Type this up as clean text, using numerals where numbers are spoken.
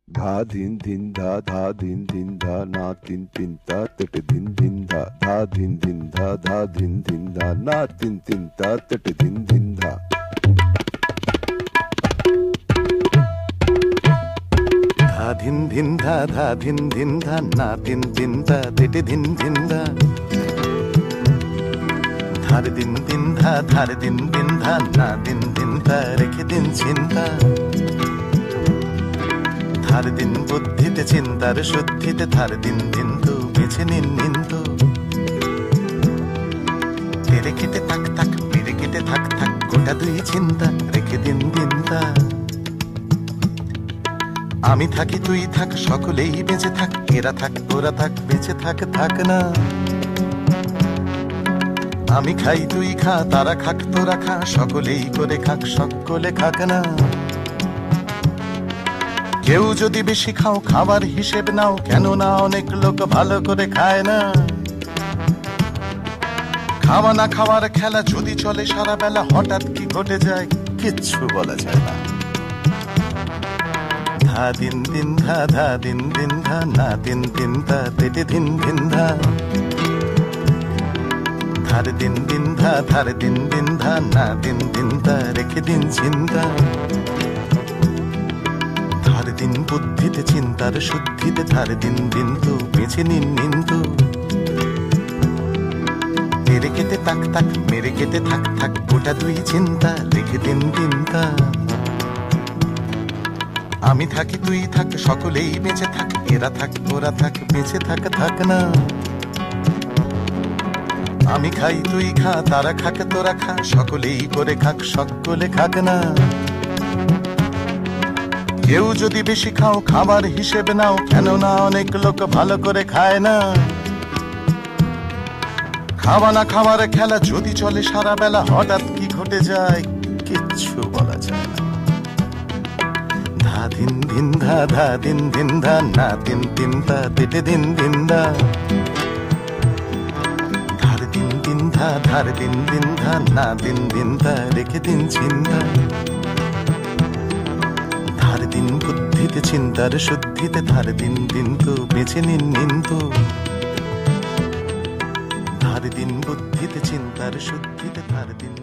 धा धिन धिन धा धा धिन धिन धा ना तिन तिन ता तट धिन धिन धा धिन धिन धा धिन धिन धा ना तिन तिन ता तट धिन धिन धा। धा धिन धिन धा धिन धिन धा ना तिन तिन ता तट धिन धिन धा। ধার দিন দিন ধা ধার দিন দিন ধা না দিন দিন ধা রেখে দিন চিন্তা। ধার দিন বুদ্ধিতে চিন্তার শুদ্ধিতে ধার দিন দিন তো বেছে নিন নিন্তু। তেরে কেটে থাক থাক মেরে কেটে থাক থাক গোটা দুই চিন্তা রেখে দিন দিনটা। আমি থাকি তুই থাক সকলেই বেঁচে থাক এরা থাক ওরা থাক বেঁচে থাক থাক না। আমি খাই তুই খা তারা খাক তোরা খা সকলেই করে খাক সকলে খাক না। কেউ যদি বেশি খাও খাবার হিসেব নাও কেননা অনেক লোক ভালো করে খায় না। খাওয়া না খাওয়ার খেলা যদি চলে সারা বেলা হঠাৎ কি ঘটে যায় কিচ্ছু বলা যায় না। ধা দিন দিন ধা দিন দিন ধা না দিন দিন ধা তেটে দিন দিন ধা। ধার দিন দিন ধা ধার দিন দিন ধা না দিন দিন ধা রেখে দিন চিন্তা। ধার দিন বুদ্ধিতে চিন্তার শুদ্ধিতে ধার দিন দিন তো বেছে নিন নিন্তু। তেরে কেটে তাক তাক মেরে কেটে থাক থাক গোটা দুই চিন্তা রেখে দিন দিনটা। আমি থাকি তুই থাক সকলেই বেঁচে থাক এরা থাক ওরা থাক বেঁচে থাক থাক না। আমি খাই তুই খা তারা খাক তোরা খা সকলেই করে খাক সকলে খাক না। কেউ যদি বেশি খাও খাবার হিসেবে নাও কেননা অনেক লোক ভালো করে খায় না। খাওয়া না খাওয়ার খেলা যদি চলে সারা বেলা হঠাৎ কি ঘটে যায় কিচ্ছু বলা যায় না। ধা দিন দিন ধা দিন দিন ধা না দিন দিন ধা তেটে দিন দিন ধা। ধার দিন দিন ধা না দিন দিন ধা রেখে দিন চিন্তা। ধার দিন বুদ্ধিতে চিন্তার শুদ্ধিতে ধার দিন দিন তো বেছে নিন নিন্তু। ধার দিন বুদ্ধিতে চিন্তার শুদ্ধিতে ধার দিন